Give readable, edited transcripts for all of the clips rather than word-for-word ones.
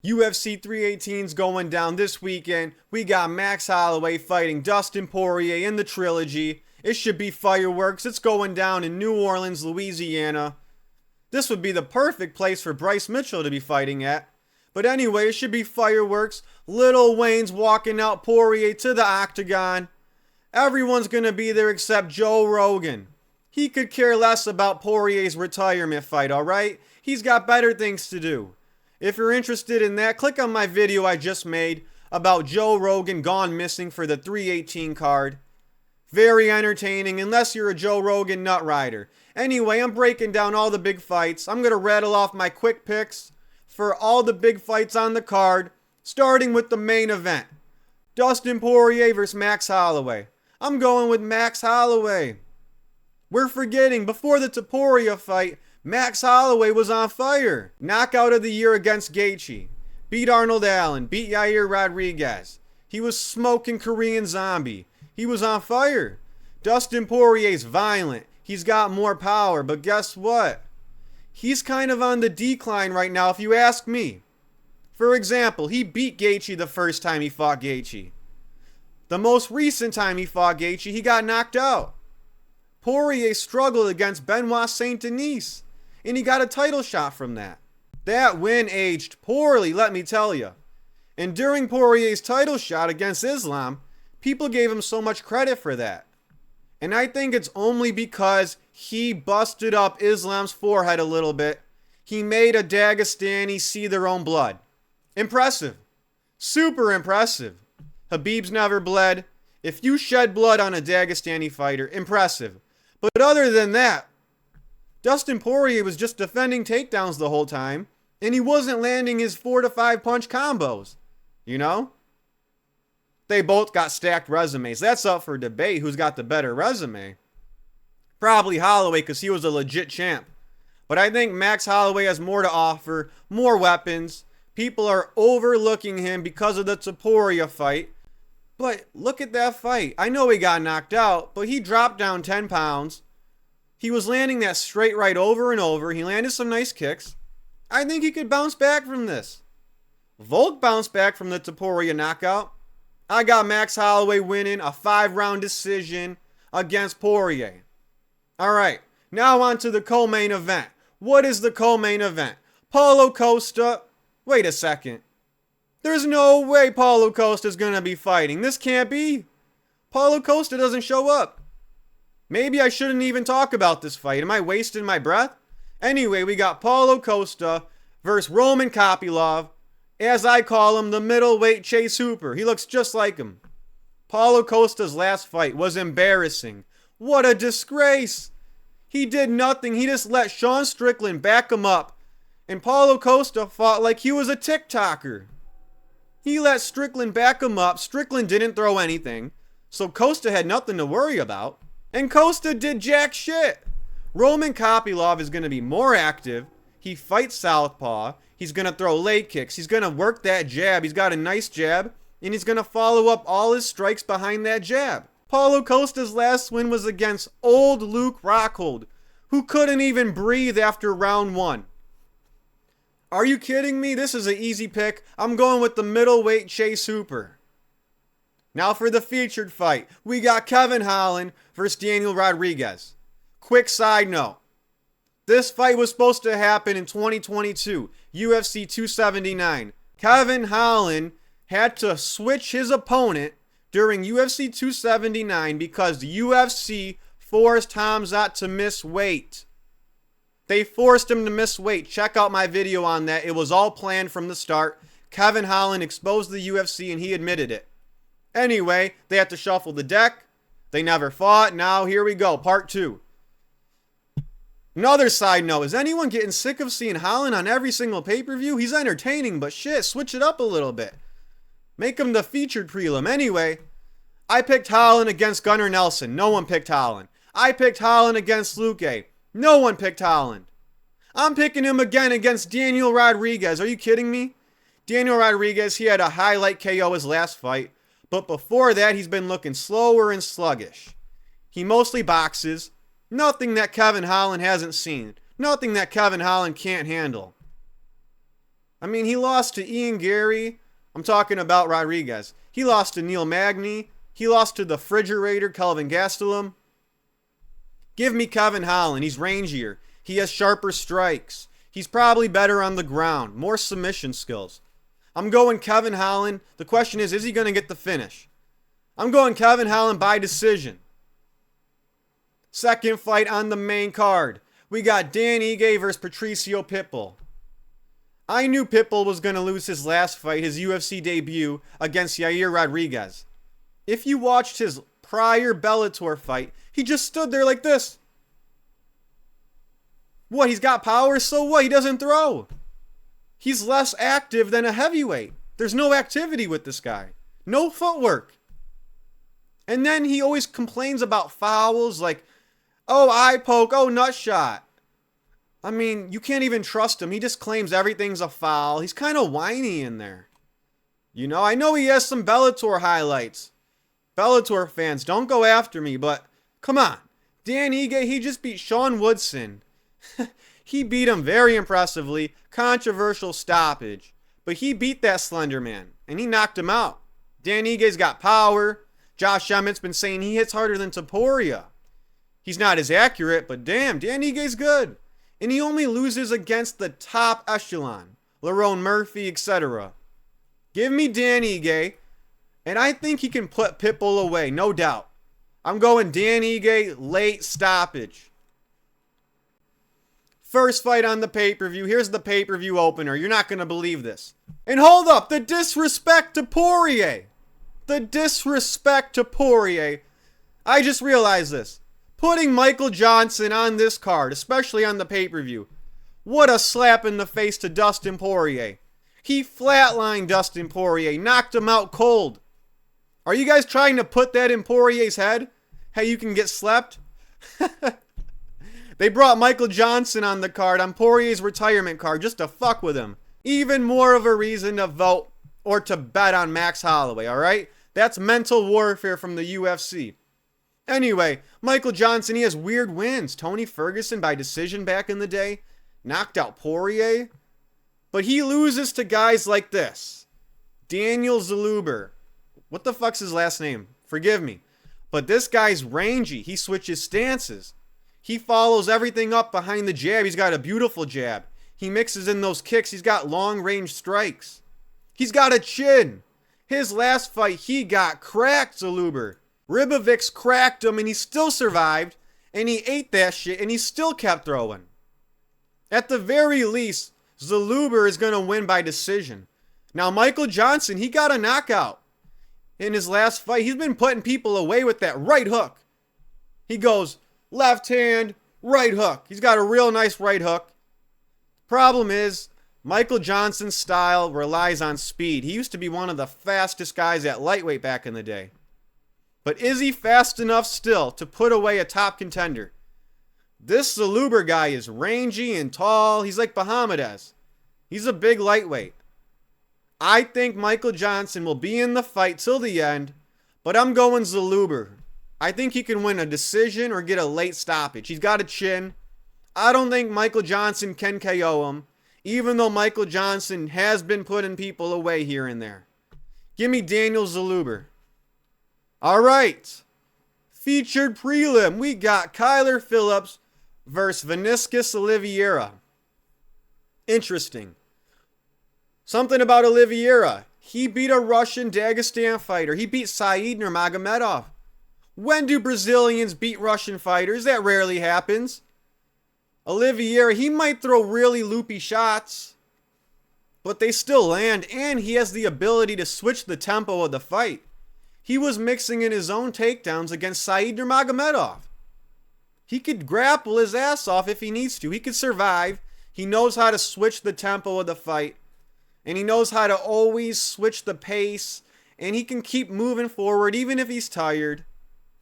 UFC 318's going down this weekend. We got Max Holloway fighting Dustin Poirier in the trilogy. It should be fireworks. It's going down in New Orleans, Louisiana. This would be the perfect place for Bryce Mitchell to be fighting at. But anyway, it should be fireworks. Lil Wayne's walking out Poirier to the octagon. Everyone's going to be there except Joe Rogan. He could care less about Poirier's retirement fight, alright? He's got better things to do. If you're interested in that, click on my video I just made about Joe Rogan gone missing for the 318 card. Very entertaining, unless you're a Joe Rogan nut rider. Anyway, I'm breaking down all the big fights. I'm going to rattle off my quick picks for all the big fights on the card, starting with the main event. Dustin Poirier versus Max Holloway. I'm going with Max Holloway. We're forgetting, before the Topuria fight, Max Holloway was on fire. Knockout of the year against Gaethje. Beat Arnold Allen. Beat Yair Rodriguez. He was smoking Korean Zombie. He was on fire. Dustin Poirier's violent. He's got more power. But guess what? He's kind of on the decline right now if you ask me. For example, he beat Gaethje the first time he fought Gaethje. The most recent time he fought Gaethje, he got knocked out. Poirier struggled against Benoit Saint-Denis, and he got a title shot from that. That win aged poorly, let me tell you. And during Poirier's title shot against Islam, people gave him so much credit for that. And I think it's only because he busted up Islam's forehead a little bit. He made a Dagestani see their own blood. Impressive. Super impressive. Khabib's never bled. If you shed blood on a Dagestani fighter, impressive. But other than that, Dustin Poirier was just defending takedowns the whole time, and he wasn't landing his 4 to 5 punch combos. You know? They both got stacked resumes. That's up for debate who's got the better resume. Probably Holloway because he was a legit champ. But I think Max Holloway has more to offer, more weapons. People are overlooking him because of the Topuria fight. But look at that fight. I know he got knocked out, but he dropped down 10 pounds. He was landing that straight right over and over. He landed some nice kicks. I think he could bounce back from this. Volk bounced back from the Topuria knockout. I got Max Holloway winning a 5-round decision against Poirier. Alright, now on to the co-main event. What is the co-main event? Paulo Costa. Wait a second. There's no way Paulo Costa is going to be fighting. This can't be. Paulo Costa doesn't show up. Maybe I shouldn't even talk about this fight. Am I wasting my breath? Anyway, we got Paulo Costa versus Roman Kopylov. As I call him, the middleweight Chase Hooper. He looks just like him. Paulo Costa's last fight was embarrassing. What a disgrace. He did nothing. He just let Sean Strickland back him up. And Paulo Costa fought like he was a TikToker. He let Strickland back him up. Strickland didn't throw anything. So Costa had nothing to worry about. And Costa did jack shit. Roman Kopylov is going to be more active. He fights southpaw. He's going to throw leg kicks. He's going to work that jab. He's got a nice jab. And he's going to follow up all his strikes behind that jab. Paulo Costa's last win was against old Luke Rockhold, who couldn't even breathe after round 1. Are you kidding me? This is an easy pick. I'm going with the middleweight Chase Hooper. Now for the featured fight. We got Kevin Holland versus Daniel Rodriguez. Quick side note. This fight was supposed to happen in 2022, UFC 279. Kevin Holland had to switch his opponent during UFC 279 because the UFC forced Hamzat to miss weight. They forced him to miss weight. Check out my video on that. It was all planned from the start. Kevin Holland exposed the UFC and he admitted it. Anyway, they had to shuffle the deck. They never fought. Now here we go, part 2. Another side note, is anyone getting sick of seeing Holland on every single pay-per-view? He's entertaining, but shit, switch it up a little bit. Make him the featured prelim. Anyway, I picked Holland against Gunnar Nelson. No one picked Holland. I picked Holland against Luque. No one picked Holland. I'm picking him again against Daniel Rodriguez. Are you kidding me? Daniel Rodriguez, he had a highlight KO his last fight. But before that, he's been looking slower and sluggish. He mostly boxes. Nothing that Kevin Holland hasn't seen. Nothing that Kevin Holland can't handle. I mean, he lost to Ian Gary. I'm talking about Rodriguez. He lost to Neil Magny. He lost to the Refrigerator, Kelvin Gastelum. Give me Kevin Holland. He's rangier. He has sharper strikes. He's probably better on the ground. More submission skills. I'm going Kevin Holland. The question is he going to get the finish? I'm going Kevin Holland by decision. Second fight on the main card. We got Dan Ige versus Patricio Pitbull. I knew Pitbull was going to lose his last fight, his UFC debut, against Yair Rodriguez. If you watched his prior Bellator fight, he just stood there like this. What, he's got power? So what? He doesn't throw. He's less active than a heavyweight. There's no activity with this guy. No footwork. And then he always complains about fouls like, oh, eye poke, oh, nut shot. I mean, you can't even trust him. He just claims everything's a foul. He's kind of whiny in there. You know, I know he has some Bellator highlights. Bellator fans, don't go after me, but come on. Dan Ige, he just beat Sean Woodson. He beat him very impressively. Controversial stoppage. But he beat that slender man, and he knocked him out. Dan Ige's got power. Josh Emmett's been saying he hits harder than Topuria. He's not as accurate, but damn, Dan Ige's good. And he only loses against the top echelon. Lerone Murphy, etc. Give me Dan Ige, and I think he can put Pitbull away, no doubt. I'm going Dan Ige, late stoppage. First fight on the pay-per-view. Here's the pay-per-view opener. You're not going to believe this. And hold up, the disrespect to Poirier. The disrespect to Poirier. I just realized this. Putting Michael Johnson on this card, especially on the pay-per-view. What a slap in the face to Dustin Poirier. He flatlined Dustin Poirier, knocked him out cold. Are you guys trying to put that in Poirier's head? How you can get slept? They brought Michael Johnson on the card, on Poirier's retirement card, just to fuck with him. Even more of a reason to vote or to bet on Max Holloway, alright? That's mental warfare from the UFC. Anyway, Michael Johnson, he has weird wins. Tony Ferguson by decision back in the day. Knocked out Poirier. But he loses to guys like this. Daniel Zellhuber. What the fuck's his last name? Forgive me. But this guy's rangy. He switches stances. He follows everything up behind the jab. He's got a beautiful jab. He mixes in those kicks. He's got long-range strikes. He's got a chin. His last fight, he got cracked, Zellhuber. Ribovic's cracked him, and he still survived. And he ate that shit, and he still kept throwing. At the very least, Zellhuber is going to win by decision. Now, Michael Johnson, he got a knockout in his last fight. He's been putting people away with that right hook. He goes left hand, right hook. He's got a real nice right hook. Problem is, Michael Johnson's style relies on speed. He used to be one of the fastest guys at lightweight back in the day. But is he fast enough still to put away a top contender? This Zellhuber guy is rangy and tall. He's like Bahamadez. He's a big lightweight. I think Michael Johnson will be in the fight till the end, but I'm going Zellhuber. I think he can win a decision or get a late stoppage. He's got a chin. I don't think Michael Johnson can KO him, even though Michael Johnson has been putting people away here and there. Give me Daniel Zellhuber. All right. Featured prelim. We got Kyler Phillips versus Vinicius Oliveira. Interesting. Something about Oliveira. He beat a Russian Dagestan fighter. He beat Said Nurmagomedov. When do Brazilians beat Russian fighters? That rarely happens. Oliveira, he might throw really loopy shots, but they still land, and he has the ability to switch the tempo of the fight. He was mixing in his own takedowns against Said Nurmagomedov. He could grapple his ass off if he needs to. He could survive. He knows how to switch the tempo of the fight, and he knows how to always switch the pace, and he can keep moving forward even if he's tired.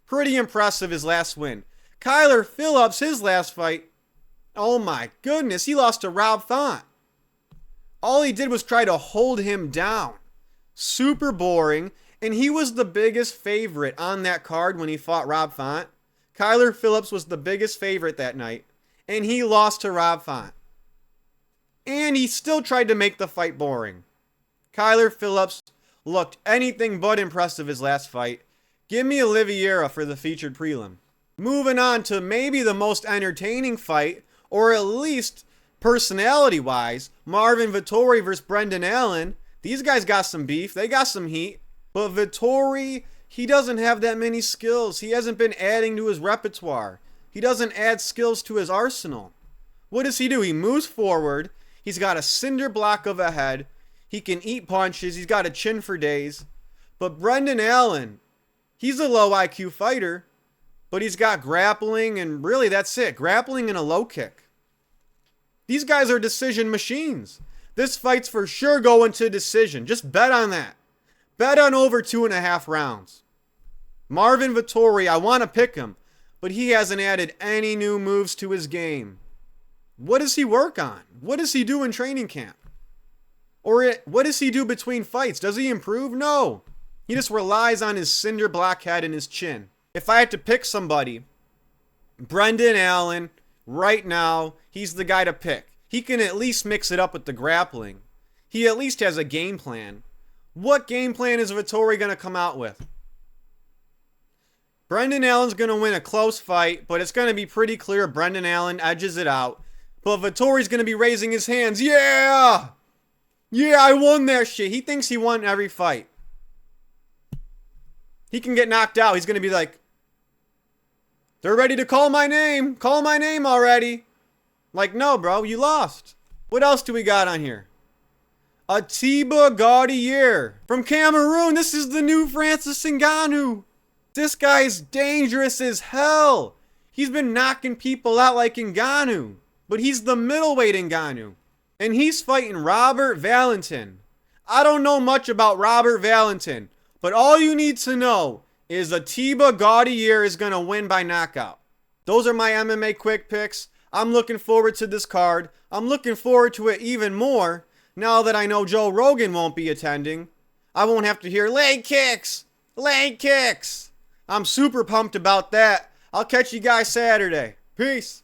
Pretty impressive, his last win. Kyler Phillips, his last fight, oh my goodness, he lost to Rob Font. All he did was try to hold him down. Super boring, and he was the biggest favorite on that card when he fought Rob Font. Kyler Phillips was the biggest favorite that night, and he lost to Rob Font. And he still tried to make the fight boring. Kyler Phillips looked anything but impressive his last fight. Give me Oliveira for the featured prelim. Moving on to maybe the most entertaining fight, or at least personality-wise, Marvin Vettori versus Brendan Allen. These guys got some beef. They got some heat. But Vettori, he doesn't have that many skills. He hasn't been adding to his repertoire. He doesn't add skills to his arsenal. What does he do? He moves forward. He's got a cinder block of a head. He can eat punches. He's got a chin for days. But Brendan Allen, he's a low IQ fighter, but he's got grappling, and really that's it. Grappling and a low kick. These guys are decision machines. This fight's for sure going to decision. Just bet on that. Bet on over 2.5 rounds. Marvin Vettori, I want to pick him, but he hasn't added any new moves to his game. What does he work on? What does he do in training camp? Or what does he do between fights? Does he improve? No. He just relies on his cinder block head and his chin. If I had to pick somebody, Brendan Allen, right now, he's the guy to pick. He can at least mix it up with the grappling. He at least has a game plan. What game plan is Vettori going to come out with? Brendan Allen's going to win a close fight, but it's going to be pretty clear Brendan Allen edges it out. But Vettori's going to be raising his hands. Yeah! Yeah, I won that shit. He thinks he won every fight. He can get knocked out. He's going to be like, they're ready to call my name. Call my name already. Like, no, bro, you lost. What else do we got on here? Atiba Gautier from Cameroon. This is the new Francis Ngannou. This guy's dangerous as hell. He's been knocking people out like Ngannou. But he's the middleweight Ngannou. And he's fighting Robert Valentini. I don't know much about Robert Valentini. But all you need to know is Atiba Gautier is going to win by knockout. Those are my MMA quick picks. I'm looking forward to this card. I'm looking forward to it even more now that I know Joe Rogan won't be attending. I won't have to hear leg kicks. Leg kicks. I'm super pumped about that. I'll catch you guys Saturday. Peace.